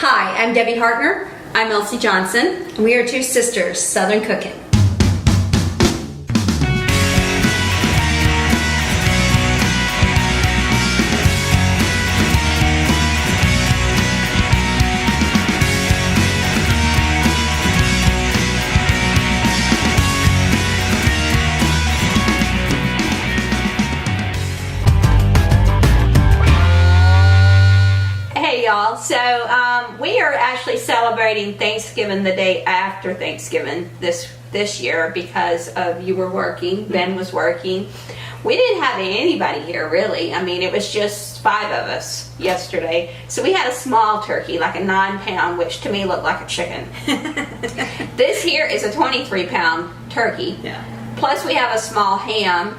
Hi, I'm Debbie Hartner. I'm Elsie Johnson. We are two sisters, Southern Cooking. Hey y'all, so we are actually celebrating Thanksgiving the day after Thanksgiving this year because of you were working, Ben was working. We didn't have anybody here really. I mean, it was just 5 of us yesterday. So we had a small turkey, like a 9-pound, which to me looked like a chicken. This here is a 23-pound turkey. Yeah. Plus we have a small ham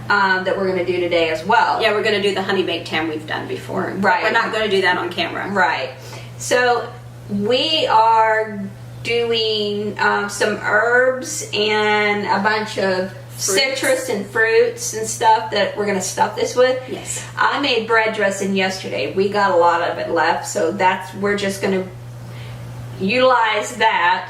that we're going to do today as well. Yeah, we're going to do the honey baked ham we've done before. Right. We're not going to do that on camera. Right. So we are doing some herbs and a bunch of citrus and fruits and stuff that we're going to stuff this with. Yes. I made bread dressing yesterday. We got a lot of it left, so we're just going to utilize that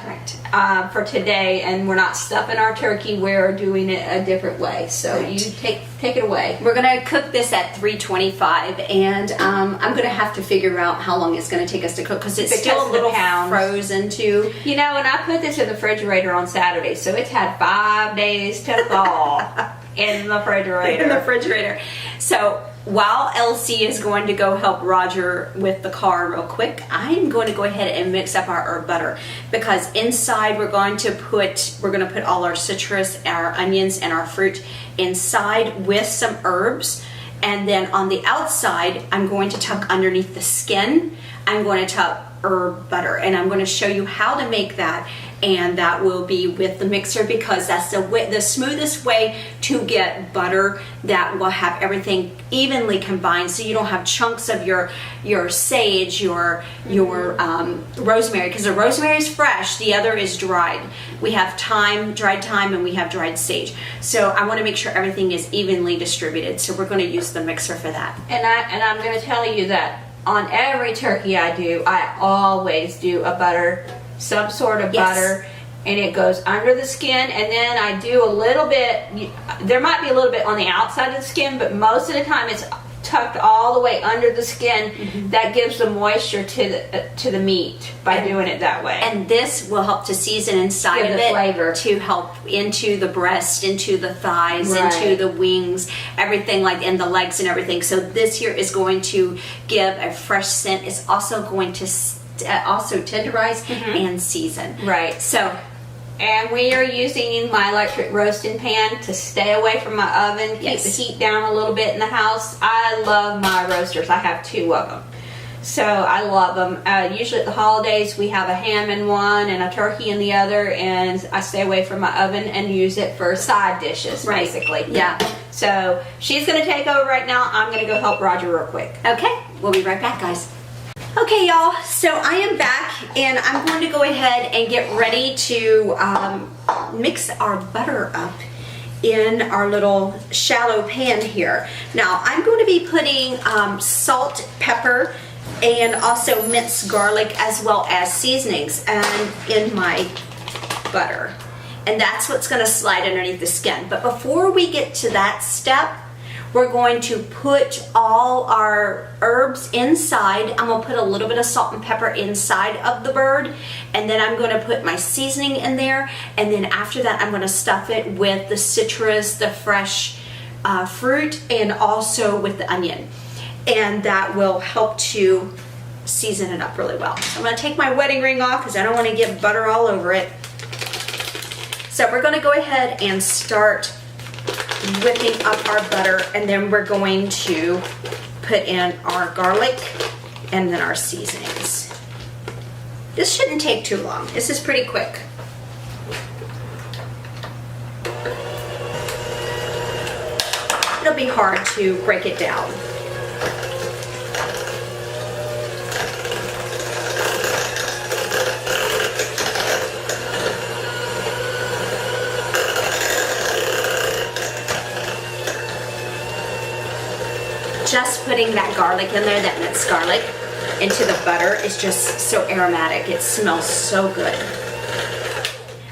for today, and we're not stuffing our turkey. We're doing it a different way. So you take it away. We're going to cook this at 325, and I'm going to have to figure out how long it's going to take us to cook because it's still a little frozen too. You know, and I put this in the refrigerator on Saturday, so it's had 5 days to thaw in the refrigerator. In the refrigerator. So while Elsie is going to go help Roger with the car real quick, I'm going to go ahead and mix up our herb butter, because inside we're going to put all our citrus, our onions, and our fruit inside with some herbs, and then on the outside I'm going to tuck underneath the skin, I'm going to tuck herb butter, and I'm going to show you how to make that, and that will be with the mixer, because that's the smoothest way to get butter that will have everything evenly combined, so you don't have chunks of your sage, your rosemary, because the rosemary is fresh, the other is dried. We have thyme, dried thyme, and we have dried sage. So I want to make sure everything is evenly distributed, so we're going to use the mixer for that. And I'm going to tell you that on every turkey I always do a butter, some sort of butter, and it goes under the skin, and then I do a little bit, there might be a little bit on the outside of the skin, but most of the time it's tucked all the way under the skin. Mm-hmm. That gives the moisture to the meat by doing it that way. And this will help to season inside of it, flavor, to help into the breast, into the thighs, into the wings, everything, like in the legs and everything. So this here is going to give a fresh scent. It's also going to also tenderize and season. Right. So, and we are using my electric roasting pan to stay away from my oven, keep the heat down a little bit in the house. I love my roasters. I have 2 of them. So I love them. Usually at the holidays we have a ham in one and a turkey in the other, and I stay away from my oven and use it for side dishes, basically. Yeah. So she's going to take over right now. I'm going to go help Roger real quick. Okay. We'll be right back, guys. Okay, y'all, so I am back, and I'm going to go ahead and get ready to mix our butter up in our little shallow pan here. Now, I'm going to be putting salt, pepper, and also minced garlic, as well as seasonings in my butter. And that's what's going to slide underneath the skin. But before we get to that step, we're going to put all our herbs inside. I'm going to put a little bit of salt and pepper inside of the bird, and then I'm going to put my seasoning in there, and then after that I'm going to stuff it with the citrus, the fresh fruit, and also with the onion, and that will help to season it up really well. So I'm going to take my wedding ring off because I don't want to get butter all over it. So we're going to go ahead and start whipping up our butter, and then we're going to put in our garlic and then our seasonings. This shouldn't take too long. This is pretty quick. It'll be hard to break it down. Just putting that garlic in there, that minced garlic, into the butter is just so aromatic. It smells so good.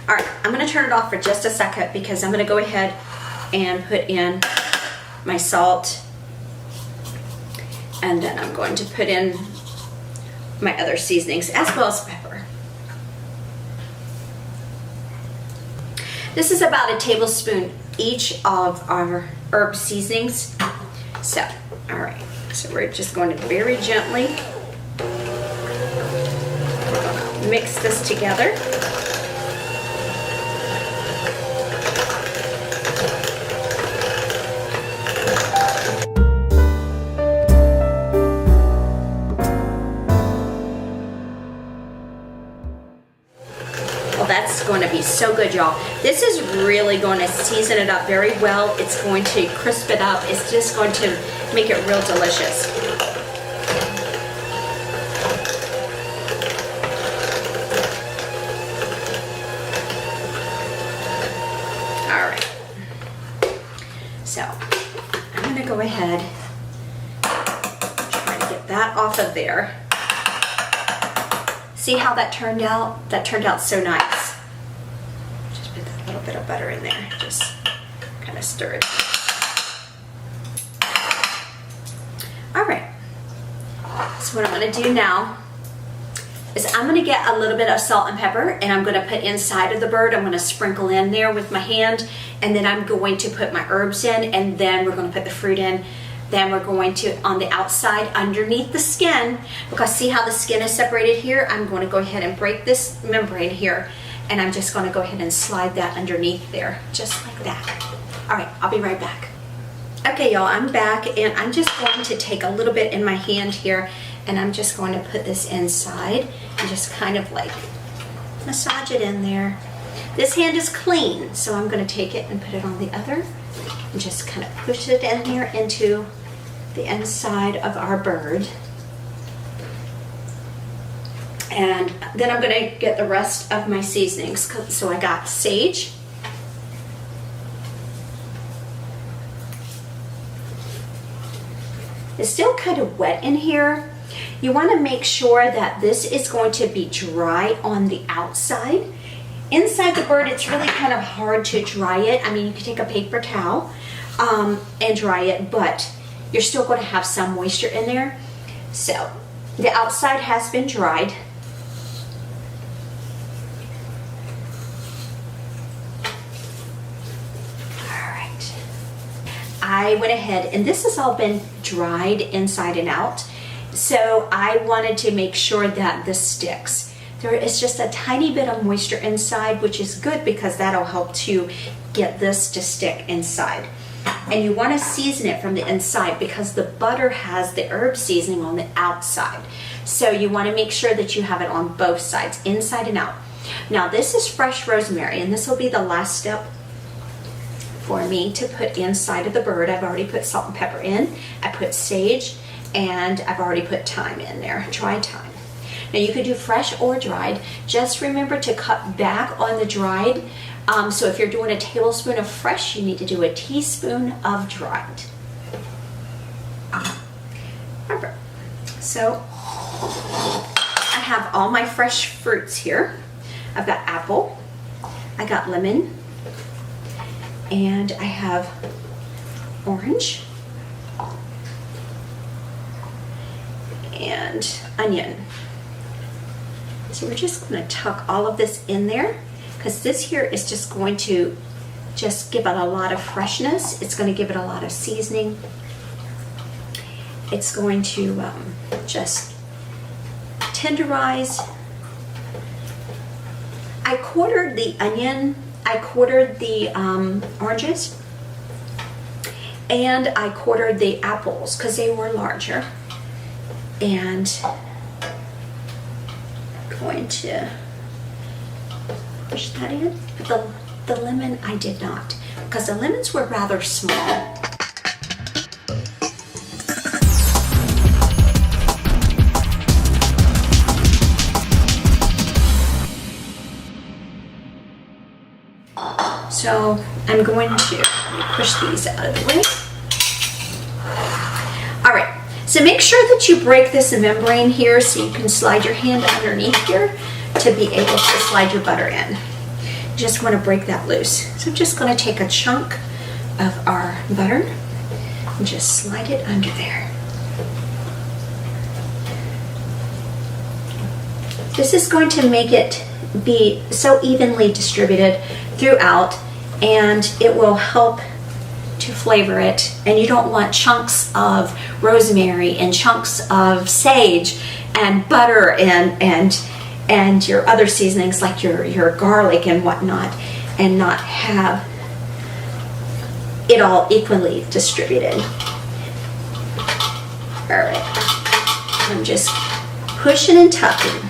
All right, I'm gonna turn it off for just a second because I'm gonna go ahead and put in my salt, and then I'm going to put in my other seasonings as well as pepper. This is about a tablespoon each of our herb seasonings. So, all right, so we're just going to very gently mix this together. That's going to be so good, y'all. This is really going to season it up very well. It's going to crisp it up. It's just going to make it real delicious. All right. So I'm going to go ahead and try to get that off of there. See how that turned out? That turned out so nice. Just put that little bit of butter in there. Just kind of stir it. All right. So what I'm going to do now is I'm going to get a little bit of salt and pepper, and I'm going to put inside of the bird. I'm going to sprinkle in there with my hand, and then I'm going to put my herbs in, and then we're going to put the fruit in. Then we're going to, on the outside, underneath the skin, because see how the skin is separated here? I'm going to go ahead and break this membrane here, and I'm just going to go ahead and slide that underneath there, just like that. All right, I'll be right back. Okay, y'all, I'm back, and I'm just going to take a little bit in my hand here, and I'm just going to put this inside and just kind of like massage it in there. This hand is clean, so I'm going to take it and put it on the other and just kind of push it in here into the inside of our bird. And then I'm going to get the rest of my seasonings. So I got sage, it's still kind of wet in here. You want to make sure that this is going to be dry on the outside. Inside the bird, it's really kind of hard to dry it. I mean, you can take a paper towel and dry it, but you're still going to have some moisture in there. So the outside has been dried. All right. I went ahead, and this has all been dried inside and out. So I wanted to make sure that this sticks. There is just a tiny bit of moisture inside, which is good because that'll help to get this to stick inside. And you want to season it from the inside because the butter has the herb seasoning on the outside. So you want to make sure that you have it on both sides, inside and out. Now this is fresh rosemary, and this will be the last step for me to put inside of the bird. I've already put salt and pepper in. I put sage, and I've already put thyme in there, dried thyme. Now you could do fresh or dried. Just remember to cut back on the dried. So if you're doing a tablespoon of fresh, you need to do a teaspoon of dried. Remember. So I have all my fresh fruits here. I've got apple, I got lemon, and I have orange and onion. So we're just going to tuck all of this in there because this here is just going to just give it a lot of freshness. It's going to give it a lot of seasoning. It's going to just tenderize. I quartered the onion, I quartered the oranges, and I quartered the apples because they were larger. And I'm going to push that in. But the lemon I did not, because the lemons were rather small. So I'm going to push these out of the way. All right, So make sure that you break this membrane here so you can slide your hand underneath here to be able to slide your butter in. You just want to break that loose. So I'm just going to take a chunk of our butter and just slide it under there. This is going to make it be so evenly distributed throughout, and it will help to flavor it. And you don't want chunks of rosemary and chunks of sage and butter and your other seasonings like your garlic and whatnot, and not have it all equally distributed. All right, I'm just pushing and tucking.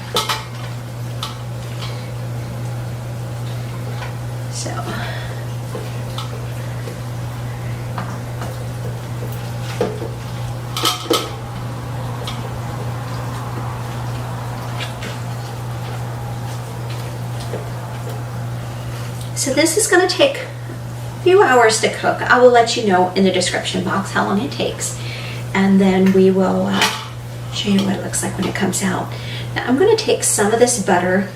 So this is going to take a few hours to cook. I will let you know in the description box how long it takes, and then we will show you what it looks like when it comes out. Now I'm going to take some of this butter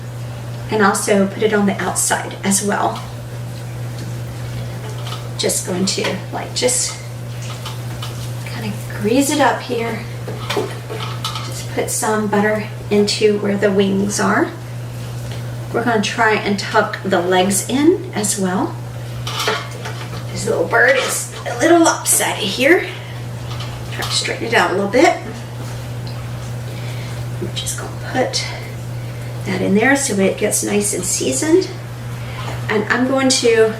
and also put it on the outside as well. Just going to just kind of grease it up here. Just put some butter into where the wings are. We're going to try and tuck the legs in as well. This little bird is a little lopsided here. Try to straighten it out a little bit. I'm just going to put that in there so it gets nice and seasoned. And I'm going to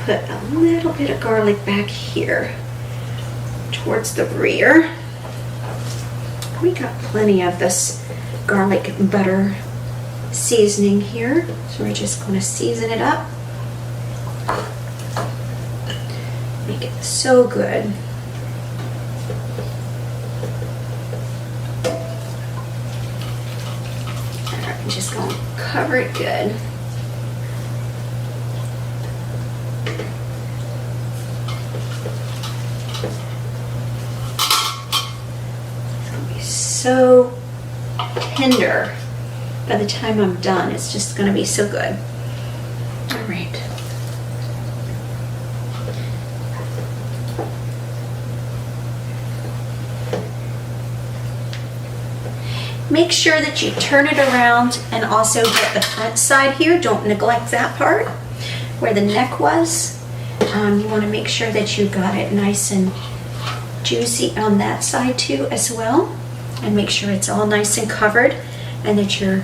put a little bit of garlic back here towards the rear. We got plenty of this garlic butter seasoning here, so we're just going to season it up. Make it so good. Alright, I'm just going to cover it good. It's going to be so tender. By the time I'm done, it's just going to be so good. All right. Make sure that you turn it around and also get the front side here. Don't neglect that part where the neck was. You want to make sure that you got it nice and juicy on that side too as well. And make sure it's all nice and covered, and that your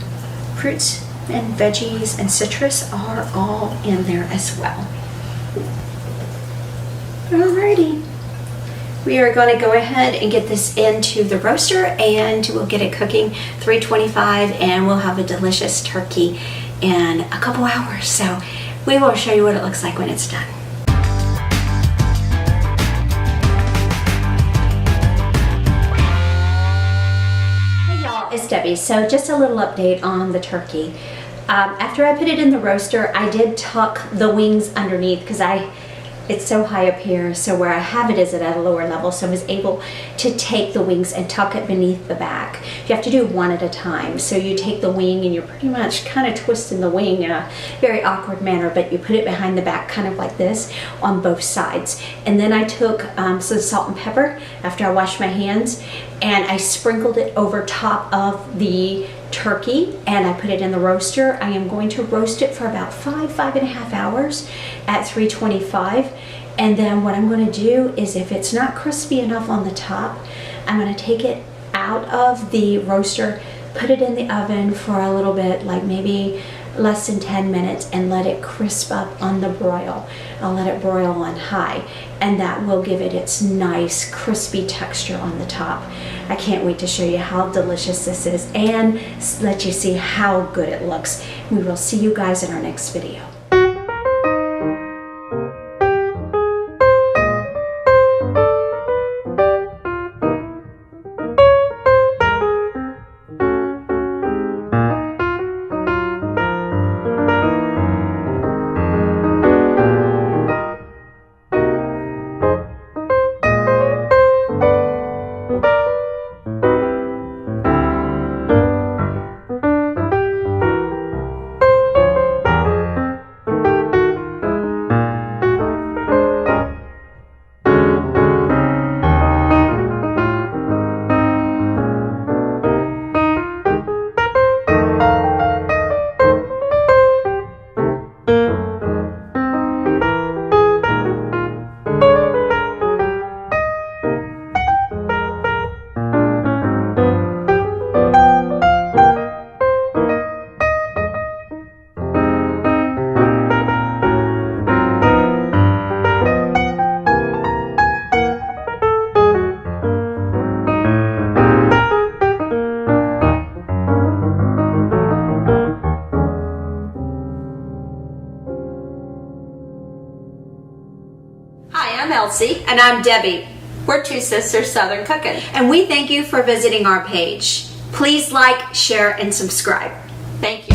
fruits and veggies and citrus are all in there as well. Alrighty. We are going to go ahead and get this into the roaster, and we'll get it cooking 325, and we'll have a delicious turkey in a couple hours. So we will show you what it looks like when it's done. It's Debbie. So just a little update on the turkey. After I put it in the roaster, I did tuck the wings underneath because it's so high up here, so where I have it is at a lower level, so I was able to take the wings and tuck it beneath the back. You have to do one at a time. So you take the wing and you're pretty much kind of twisting the wing in a very awkward manner, but you put it behind the back kind of like this on both sides. And then I took some salt and pepper after I washed my hands, and I sprinkled it over top of the turkey, and I put it in the roaster. I am going to roast it for about 5.5 hours at 325. And then what I'm going to do is, if it's not crispy enough on the top, I'm going to take it out of the roaster, put it in the oven for a little bit, like maybe less than 10 minutes, and let it crisp up on the broil. I'll let it broil on high, and that will give it its nice crispy texture on the top. I can't wait to show you how delicious this is and let you see how good it looks. We will see you guys in our next video. Elsie. And I'm Debbie. We're two sisters Southern cooking. And we thank you for visiting our page. Please like, share, and subscribe. Thank you.